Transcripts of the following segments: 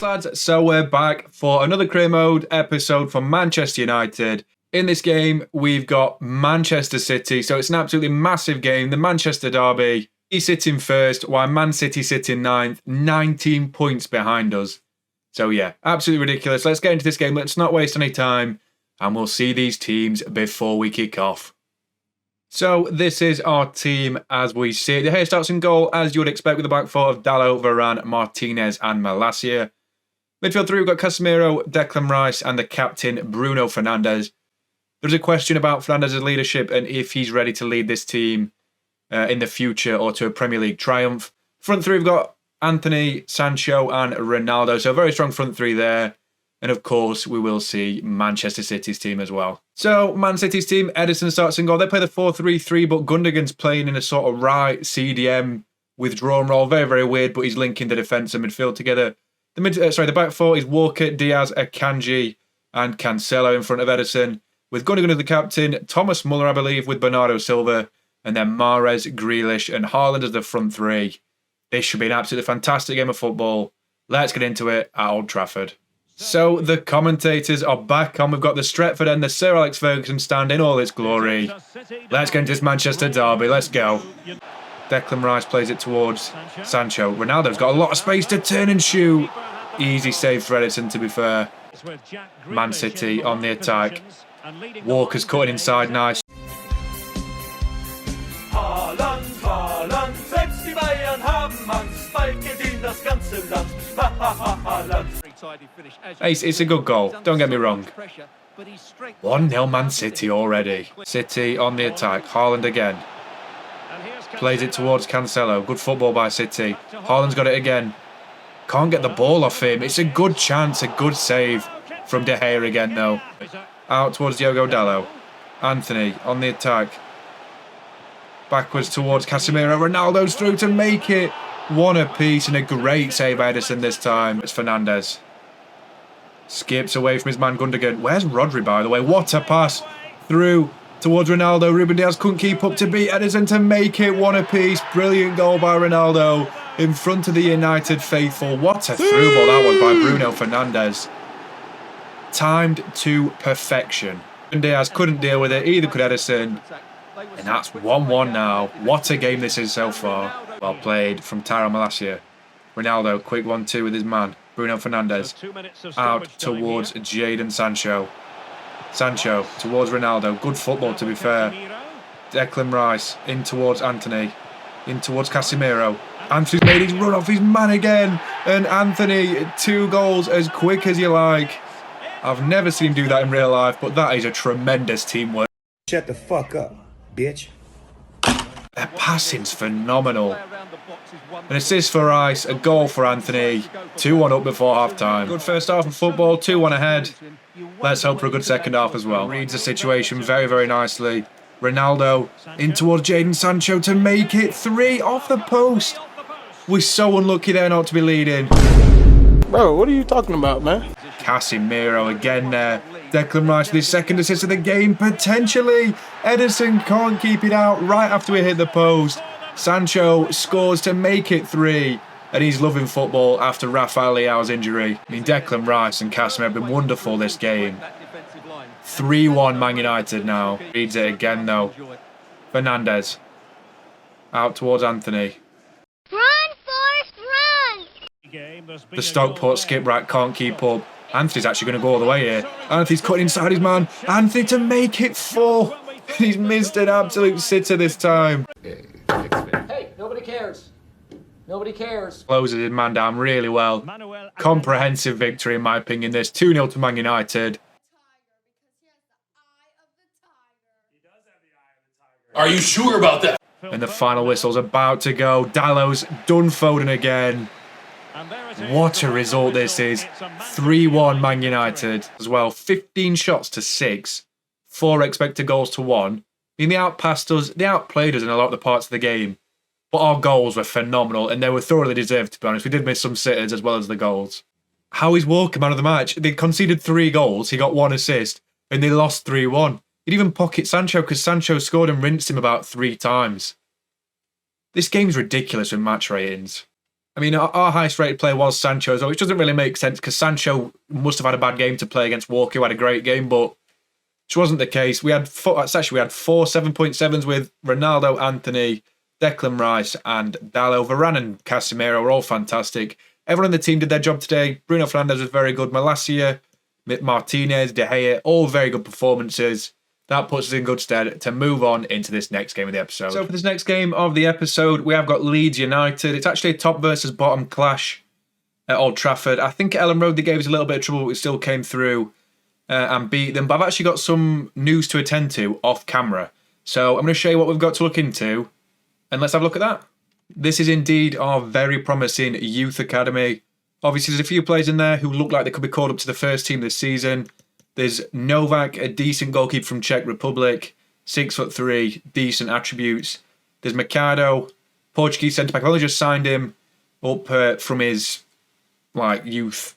lads, so we're back for another career mode episode for Manchester United. In this game, we've got Manchester City, so it's an absolutely massive game, the Manchester derby. He's sitting first, while Man City sitting ninth, 19 points behind us. So yeah, absolutely ridiculous. Let's get into this game, let's not waste any time, and we'll see these teams before we kick off. So this is our team as we see it. The hair starts in goal, as you would expect, with the back four of Dalot, Varane, Martinez and Malacia. Midfield three, we've got Casemiro, Declan Rice and the captain, Bruno Fernandes. There's a question about Fernandes' leadership and if he's ready to lead this team in the future or to a Premier League triumph. Front three, we've got Anthony, Sancho and Ronaldo. So a very strong front three there. And of course, we will see Manchester City's team as well. So, Man City's team, Ederson starts in goal. They play the 4-3-3, but Gundogan's playing in a sort of right CDM withdrawn role. Very, very weird, but he's linking the defence and midfield together. The back four is Walker, Diaz, Akanji, and Cancelo in front of Ederson. With Gundogan as the captain, Thomas Muller, I believe, with Bernardo Silva, and then Mahrez, Grealish, and Haaland as the front three. This should be an absolutely fantastic game of football. Let's get into it at Old Trafford. So the commentators are back on. We've got the Stretford and the Sir Alex Ferguson stand in all its glory. Let's get into this Manchester derby. Let's go. Declan Rice plays it towards Sancho. Ronaldo's got a lot of space to turn and shoot. Easy save for Ederson, to be fair. Man City on the attack. Walker's cutting inside, nice. It's a good goal, don't get me wrong. 1-0 Man City already. City on the attack. Haaland again. Plays it towards Cancelo. Good football by City. Haaland's got it again. Can't get the ball off him. It's a good chance, a good save from De Gea again though. Out towards Diogo Dalot. Anthony on the attack. Backwards towards Casemiro. Ronaldo's through to make it. One apiece and a great save by Ederson this time. It's Fernandes. Skips away from his man Gundogan. Where's Rodri, by the way? What a pass through towards Ronaldo. Ruben Diaz couldn't keep up to beat Ederson to make it one apiece. Brilliant goal by Ronaldo in front of the United faithful. What a through ball that was by Bruno Fernandes. Timed to perfection. Ruben Diaz couldn't deal with it, either could Ederson. And that's 1-1 now. What a game this is so far. Well played from Tyrell Malacia. Ronaldo, quick 1-2 with his man. Bruno Fernandes. Out towards JADON Sancho. Sancho towards Ronaldo. Good football, to be fair. Declan Rice in towards Anthony. In towards Casemiro. Anthony's made his run off his man again. And Anthony, 2 goals as quick as you like. I've never seen him do that in real life, but that is a tremendous teamwork. Shut the fuck up, bitch. Their passing's phenomenal. An assist for Rice, a goal for Anthony. 2-1 up before half-time. Good first half of football, 2-1 ahead. Let's hope for a good second half as well. Reads the situation very, very nicely. Ronaldo in towards Jadon Sancho to make it 3 off the post. We're so unlucky there not to be leading. Bro, what are you talking about, man? Casemiro again there. Declan Rice with his second assist of the game, potentially. Ederson can't keep it out right after we hit the post. Sancho scores to make it 3. And he's loving football after Rafael Leao's injury. I mean, Declan Rice and Casemiro have been wonderful this game. 3-1 Man United now. Reads it again though. Fernandes. Out towards Anthony. Run, Forrest, run! The Stockport skip right can't keep up. Anthony's actually going to go all the way here. Anthony's cutting inside his man. Anthony to make it 4. He's missed an absolute sitter this time. Hey, nobody cares. Nobody cares. Closes his man down really well. Comprehensive victory in my opinion. This 2-0 to Man United. Are you sure about that? And the final whistle's about to go. Dalot's done Foden again. What a result this is. 3-1 Man United as well. 15 shots to 6. 4 expected goals to 1. I mean, they outpassed us. They outplayed us in a lot of the parts of the game. But our goals were phenomenal and they were thoroughly deserved, to be honest. We did miss some sitters as well as the goals. How is Walker man of the match? They conceded 3 goals. He got 1 assist and they lost 3-1. He'd even pocket Sancho because Sancho scored and rinsed him about 3 times. This game's ridiculous with match ratings. I mean, our highest rated player was Sancho, so which doesn't really make sense because Sancho must have had a bad game to play against Walker, who had a great game, but which wasn't the case. We had four 7.7s with Ronaldo, Anthony, Declan Rice, and Dalot. Varane and Casemiro were all fantastic. Everyone in the team did their job today. Bruno Fernandes was very good. Malacia, Martinez, De Gea, all very good performances. That puts us in good stead to move on into this next game of the episode. So for this next game of the episode, we have got Leeds United. It's actually a top versus bottom clash at Old Trafford. I think Ellen Road, they gave us a little bit of trouble, but we still came through and beat them. But I've actually got some news to attend to off camera. So I'm going to show you what we've got to look into. And let's have a look at that. This is indeed our very promising youth academy. Obviously, there's a few players in there who look like they could be called up to the first team this season. There's Novak, a decent goalkeeper from Czech Republic, 6'3", decent attributes. There's Mercado, Portuguese centre back. I've only just signed him up from his youth.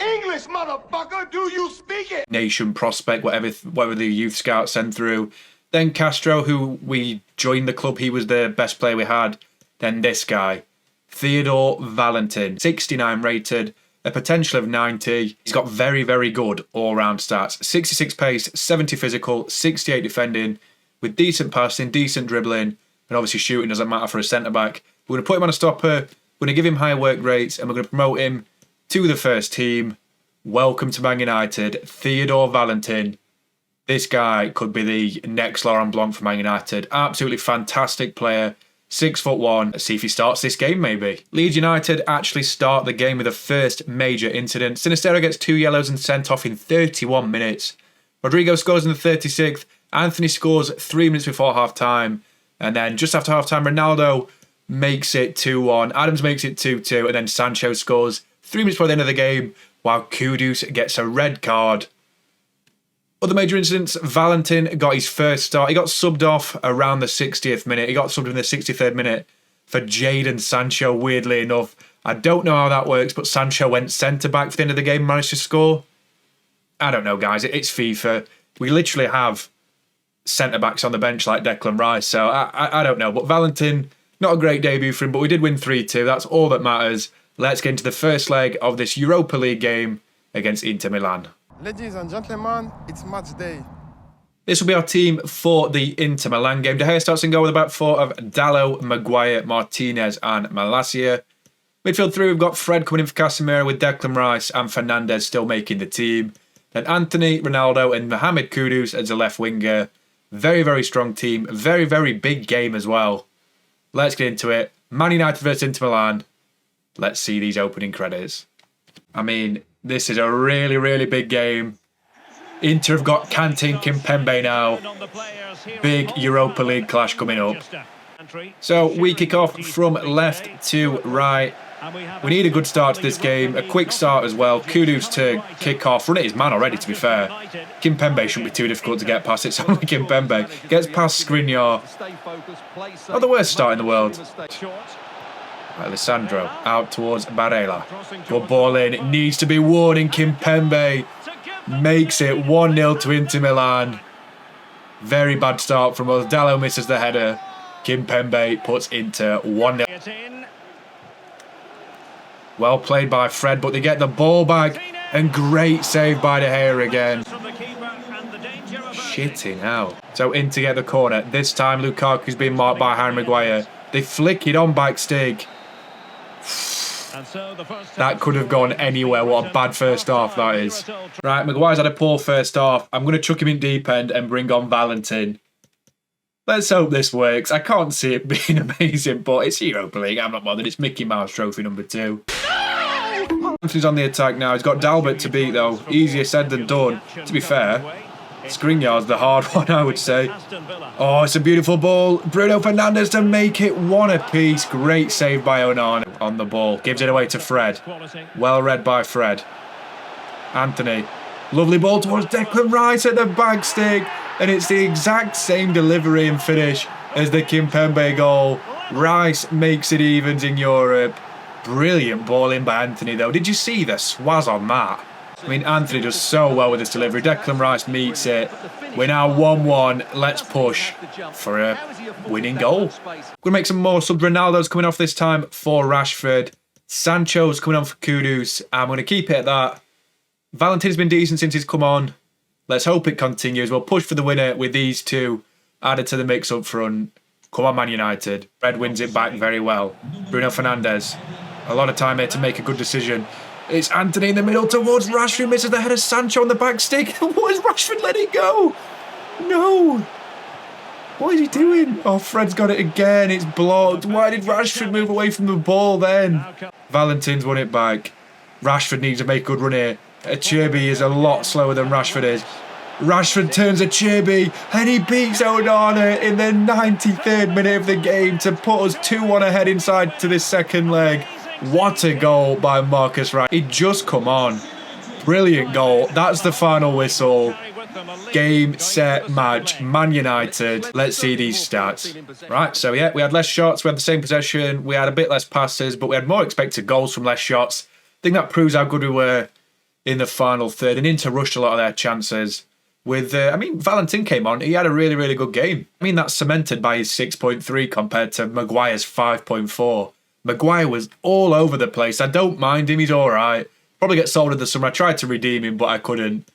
English, motherfucker, do you speak it? Nation prospect, whatever the youth scout sent through. Then Castro, who we joined the club, he was the best player we had. Then this guy, Theodore Valentin, 69 rated, a potential of 90. He's got very, very good all-round stats. 66 pace, 70 physical, 68 defending, with decent passing, decent dribbling, and obviously shooting doesn't matter for a centre-back. We're going to put him on a stopper, we're going to give him higher work rates, and we're going to promote him to the first team. Welcome to Man United, Theodore Valentin. This guy could be the next Laurent Blanc for Man United. Absolutely fantastic player. 6'1". Let's see if he starts this game, maybe. Leeds United actually start the game with the first major incident. Sinistero gets 2 yellows and sent off in 31 minutes. Rodrigo scores in the 36th. Anthony scores 3 minutes before half-time. And then just after half-time, Ronaldo makes it 2-1. Adams makes it 2-2. And then Sancho scores 3 minutes before the end of the game, while Kudus gets a red card. Other major incidents, Valentin got his first start. He got subbed off around the 60th minute. He got subbed in the 63rd minute for JADON Sancho, weirdly enough. I don't know how that works, but Sancho went centre-back for the end of the game and managed to score. I don't know, guys. It's FIFA. We literally have centre-backs on the bench like Declan Rice, so I don't know. But Valentin, not a great debut for him, but we did win 3-2. That's all that matters. Let's get into the first leg of this Europa League game against Inter Milan. Ladies and gentlemen, it's match day. This will be our team for the Inter Milan game. De Gea starts and goal with a back four of Dalot, Maguire, Martinez and Malacia. Midfield 3, we've got Fred coming in for Casemiro with Declan Rice and Fernandes still making the team. Then Anthony, Ronaldo and Mohamed Kudus as a left winger. Very, very strong team. Very, very big game as well. Let's get into it. Man United versus Inter Milan. Let's see these opening credits. I mean, this is a really, really big game. Inter have got Kante and Kimpembe now. Big Europa League clash coming up. So we kick off from left to right. We need a good start to this game. A quick start as well. Kudus to kick off. Run it his man already, to be fair. Kimpembe shouldn't be too difficult to get past. It's only Kimpembe. Gets past Skriniar. Not the worst start in the world. Alessandro out towards Barella. Good ball in. Needs to be warning. Kimpembe makes it 1-0 to Inter Milan. Very bad start from us. Dalot misses the header. Kimpembe puts Inter 1-0. Well played by Fred, but they get the ball back. And great save by De Gea again. Shitting hell. So Inter get the corner. This time Lukaku's being marked by Harry Maguire. They flick it on back stick. That could have gone anywhere. What a bad first half that is. Right, Maguire's had a poor first half. I'm going to chuck him in deep end and bring on Valentin. Let's hope this works. I can't see it being amazing, but it's Europa League. I'm not bothered. It's Mickey Mouse Trophy number 2. Valentin's on the attack now. He's got Dalbert to beat, though. Easier said than done. To be fair, Skriniar's the hard one, I would say. Oh, it's a beautiful ball. Bruno Fernandes to make it 1 apiece. Great save by Onana on the ball. Gives it away to Fred. Well read by Fred. Anthony. Lovely ball towards Declan Rice at the back stick. And it's the exact same delivery and finish as the Kimpembe goal. Rice makes it evens in Europe. Brilliant ball in by Anthony, though. Did you see the swaz on that? I mean, Anthony does so well with this delivery. Declan Rice meets it. We're now 1-1. Let's push for a winning goal. We're going to make some more subs. Ronaldo's coming off this time for Rashford. Sancho's coming on for Kudus. I'm going to keep it at that. Valentin's been decent since he's come on. Let's hope it continues. We'll push for the winner with these two added to the mix up front. Come on, Man United. Red wins it back very well. Bruno Fernandes. A lot of time here to make a good decision. It's Anthony in the middle towards Rashford. Misses the head of Sancho on the back stick. What is Rashford letting go? No. What is he doing? Oh, Fred's got it again. It's blocked. Why did Rashford move away from the ball then? Valentin's won it back. Rashford needs to make a good run here. Acheived is a lot slower than Rashford is. Rashford turns Acheived and he beats Onana in the 93rd minute of the game to put us 2-1 ahead inside to this second leg. What a goal by Marcus Rashford. He'd just come on. Brilliant goal. That's the final whistle. Game, set, match. Man United. Let's see these stats. Right, so yeah, we had less shots. We had the same possession. We had a bit less passes, but we had more expected goals from less shots. I think that proves how good we were in the final third. And Inter rushed a lot of their chances. Valentin came on. He had a really, really good game. That's cemented by his 6.3 compared to Maguire's 5.4. Maguire was all over the place. I don't mind him. He's all right. Probably get sold in the summer. I tried to redeem him, but I couldn't.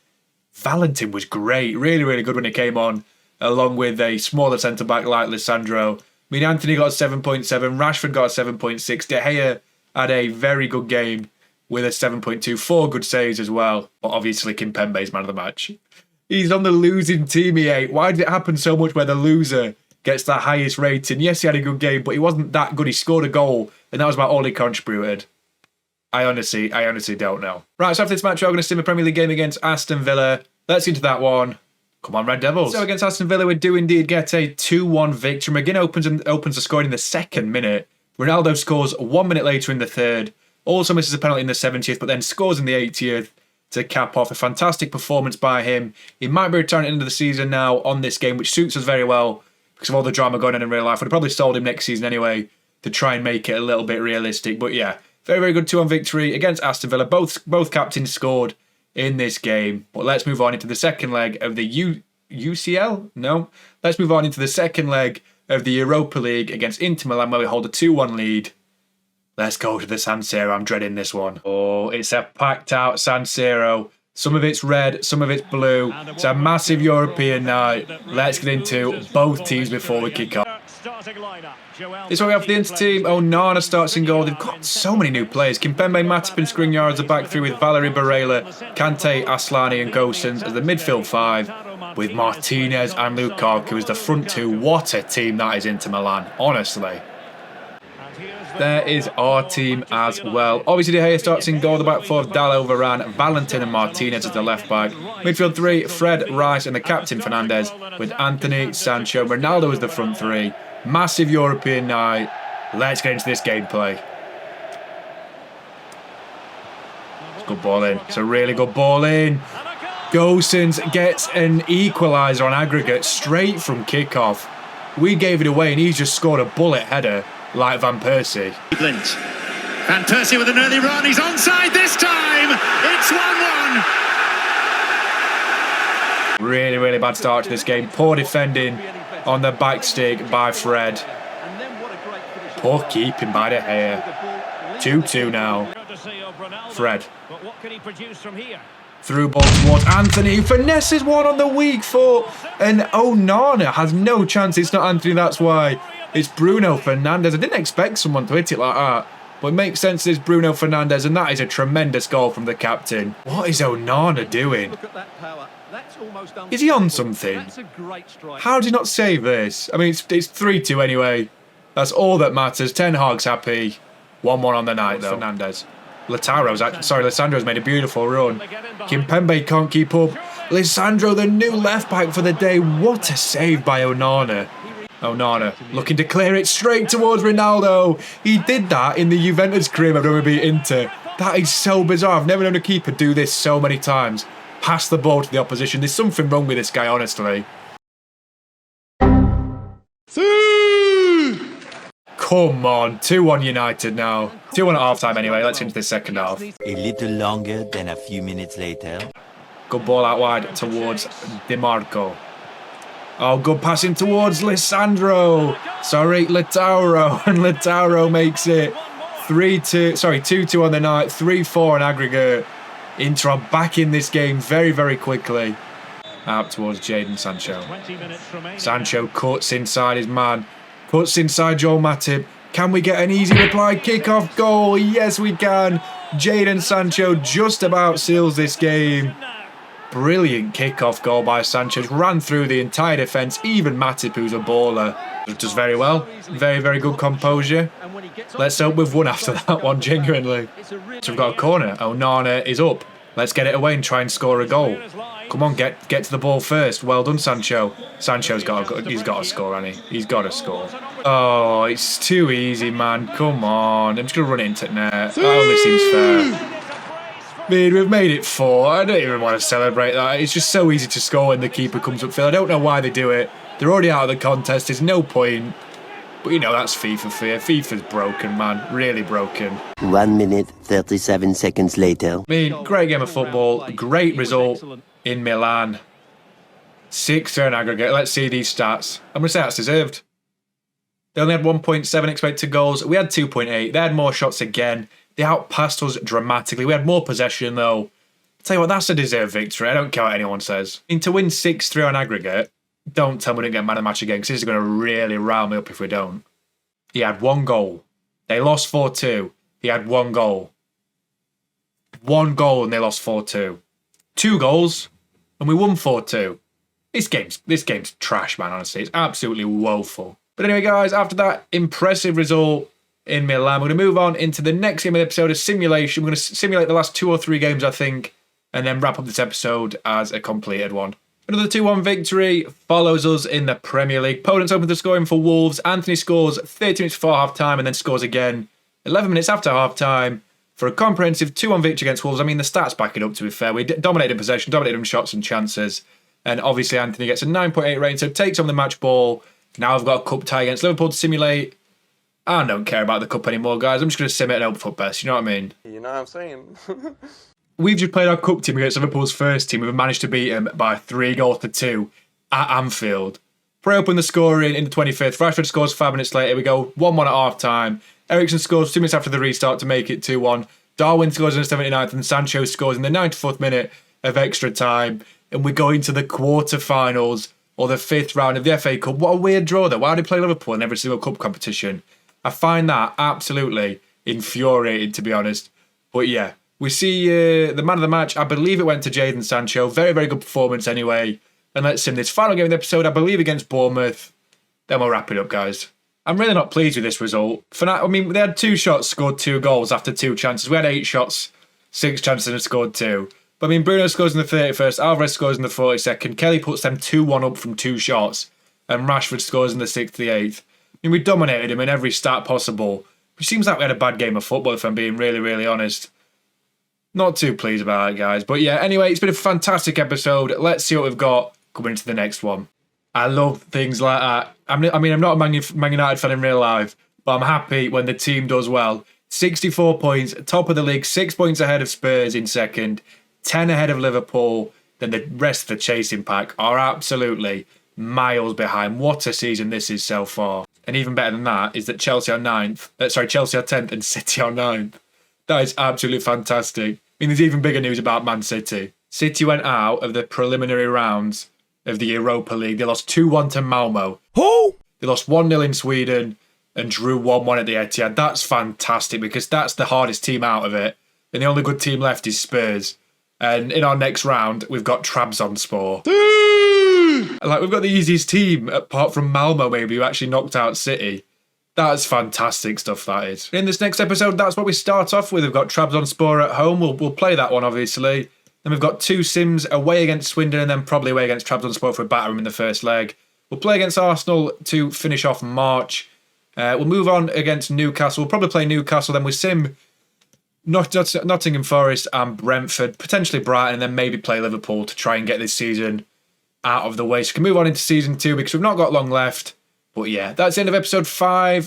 Valentin was great. Really, really good when he came on, along with a smaller centre-back like Lisandro. Anthony got a 7.7. Rashford got a 7.6. De Gea had a very good game with a 7.2. 4 good saves as well. But obviously, Kimpembe's man of the match. He's on the losing team, he ain't. Why did it happen so much where the loser gets the highest rating? Yes, he had a good game, but he wasn't that good. He scored a goal, and that was about all he contributed. I honestly don't know. Right, so after this match, we're going to sim a Premier League game against Aston Villa. Let's get into that one. Come on, Red Devils. So against Aston Villa, we do indeed get a 2-1 victory. McGinn opens the scoring in the 2nd minute. Ronaldo scores 1 minute later in the 3rd. Also misses a penalty in the 70th, but then scores in the 80th. To cap off a fantastic performance by him. He might be returning at the end of the season now on this game, which suits us very well because of all the drama going on in real life. We'd have probably sold him next season anyway to try and make it a little bit realistic. But yeah, very, very good 2-1 victory against Aston Villa. Both captains scored in this game. But let's move on into the second leg of the UCL? No. Let's move on into the second leg of the Europa League against Inter Milan, where we hold a 2-1 lead. Let's go to the San Siro. I'm dreading this one. Oh, it's a packed out San Siro. Some of it's red, some of it's blue. It's a massive European night. Let's get into both teams before we kick off. This is what we have for the Inter team. Onana starts in goal. They've got so many new players. Kimpembe, Matip and Skriniar as a back three with Valery Barella, Kante, Aslani and Gosens as the midfield 5 with Martinez and Lukaku as the front 2. What a team that is, Inter Milan, honestly. There is our team as well. Obviously, De Gea starts in goal. The back 4 of Dalot, Varane, Valentin and Martinez as the left back. Midfield 3, Fred, Rice and the captain Fernandes with Anthony, Sancho, Ronaldo as the front 3. Massive European night. Let's get into this gameplay. It's a good ball in. It's a really good ball in. Gosens gets an equaliser on aggregate straight from kickoff. We gave it away and he's just scored a bullet header. Like Van Persie. Van Persie with an early run. He's onside this time. It's 1-1. Really, really bad start to this game. Poor defending on the back stick by Fred. Poor keeping by De Gea. 2-2 now. Fred. Through ball towards Anthony, who finesses one on the weak foot. And Onana has no chance. It's not Anthony, that's why. It's Bruno Fernandes. I didn't expect someone to hit it like that. But it makes sense it's Bruno Fernandes, and that is a tremendous goal from the captain. What is Onana doing? Is he on something? How did he not save this? It's 3-2 anyway. That's all that matters. Ten Hag's happy. 1-1 on the night, though. Fernandes. Lisandro's made a beautiful run. Kimpembe can't keep up. Lisandro, the new left back for the day. What a save by Onana. Onana looking to clear it straight towards Ronaldo. He did that in the Juventus career mode when we beat Inter. That is so bizarre. I've never known a keeper do this so many times. Pass the ball to the opposition. There's something wrong with this guy, honestly. Come on, 2-1 United now. 2-1 at half-time anyway. Let's get into the second half. A little longer than a few minutes later. Good ball out wide towards DeMarco. Oh, good passing towards Lisandro. Sorry, Lautaro. And Lautaro makes it 2-2 on the night, 3-4 on aggregate. Inter are back in this game very, very quickly. Out towards Jadon Sancho. Sancho cuts inside his man. Cuts inside Joel Matip. Can we get an easy reply? Kick-off goal. Yes, we can. Jadon Sancho just about seals this game. Brilliant kick-off goal by Sancho. Ran through the entire defence. Even Matip, who's a baller, does very well. Very, very good composure. Let's hope we've won after that one, genuinely. So we've got a corner. Onana is up. Let's get it away and try and score a goal. Come on, get to the ball first. Well done, Sancho. Sancho's got to score, hasn't he? He's got to score. Oh, it's too easy, man. Come on. I'm just going to run it into net. That only seems fair. I mean, we've made it 4. I don't even want to celebrate that. It's just so easy to score when the keeper comes upfield. I don't know why they do it. They're already out of the contest. There's no point. But, you know, that's FIFA for you. FIFA's broken, man. Really broken. 1 minute, 37 seconds later. I mean, great game of football. Great result in Milan. 6-3 on aggregate. Let's see these stats. I'm going to say that's deserved. They only had 1.7 expected goals. We had 2.8. They had more shots again. They outpassed us dramatically. We had more possession, though. I'll tell you what, that's a deserved victory. I don't care what anyone says. I mean, to win 6-3 on aggregate, don't tell me we didn't get man of the match again, because this is going to really rile me up if we don't. He had 1 goal. They lost 4-2. He had 1 goal. 1 goal and they lost 4-2. 2 goals and we won 4-2. This game's trash, man, honestly. It's absolutely woeful. But anyway, guys, after that impressive result in Milan, we're going to move on into the next game of the episode, a simulation. We're going to simulate the last 2 or 3 games, I think, and then wrap up this episode as a completed one. Another 2-1 victory follows us in the Premier League. Podence opens the scoring for Wolves. Anthony scores 30 minutes before half-time and then scores again 11 minutes after half-time for a comprehensive 2-1 victory against Wolves. I mean, the stats back it up, to be fair. We dominated possession, dominated in shots and chances. And obviously, Anthony gets a 9.8 rating, so takes on the match ball. Now I've got a cup tie against Liverpool to simulate. I don't care about the cup anymore, guys. I'm just going to sim it and hope for best. You know what I mean? You know what I'm saying? We've just played our cup team against Liverpool's first team. We've managed to beat them by 3-2 at Anfield. Pre open the scoring in the 25th. Rashford scores 5 minutes later. We go 1-1 at half-time. Eriksen scores 2 minutes after the restart to make it 2-1. Darwin scores in the 79th and Sancho scores in the 94th minute of extra time. And we go into the quarter-finals or the 5th round of the FA Cup. What a weird draw, though. Why do they play Liverpool in every single cup competition? I find that absolutely infuriating, to be honest. But yeah, we see the man of the match. I believe it went to Jadon Sancho. Very, very good performance anyway. And let's sim this final game of the episode, I believe against Bournemouth. Then we'll wrap it up, guys. I'm really not pleased with this result. I mean, they had 2 shots, scored 2 goals after 2 chances. We had 8 shots, 6 chances and scored 2. But I mean, Bruno scores in the 31st, Alvarez scores in the 42nd, Kelly puts them 2-1 up from 2 shots, and Rashford scores in the 68th. I mean, we dominated him in every stat possible, which seems like we had a bad game of football, if I'm being really, really honest. Not too pleased about it, guys. But yeah, anyway, it's been a fantastic episode. Let's see what we've got coming into the next one. I love things like that. I mean, I'm not a Man United fan in real life, but I'm happy when the team does well. 64 points, top of the league, 6 points ahead of Spurs in second, 10 ahead of Liverpool. Then the rest of the chasing pack are absolutely miles behind. What a season this is so far. And even better than that is that Chelsea are 10th and City are 9th. That is absolutely fantastic. I mean, there's even bigger news about Man City. City went out of the preliminary rounds of the Europa League. They lost 2-1 to Malmo. Who? They lost 1-0 in Sweden and drew 1-1 at the Etihad. That's fantastic because that's the hardest team out of it. And the only good team left is Spurs. And in our next round, we've got Trabzonspor. Like, we've got the easiest team, apart from Malmo, maybe, who actually knocked out City. That's fantastic stuff, that is. In this next episode, that's what we start off with. We've got Trabzonspor at home. We'll play that one, obviously. Then we've got 2 sims away against Swindon and then probably away against Trabzonspor if we batter them in the first leg. We'll play against Arsenal to finish off March. We'll move on against Newcastle. We'll probably play Newcastle. Then we sim Nottingham Forest and Brentford, potentially Brighton, and then maybe play Liverpool to try and get this season out of the way. So we can move on into season 2 because we've not got long left. But yeah, that's the end of episode 6,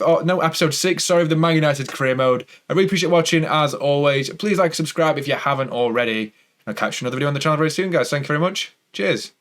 of the Man United career mode. I really appreciate watching as always. Please like and subscribe if you haven't already. I'll catch you another video on the channel very soon, guys. Thank you very much. Cheers.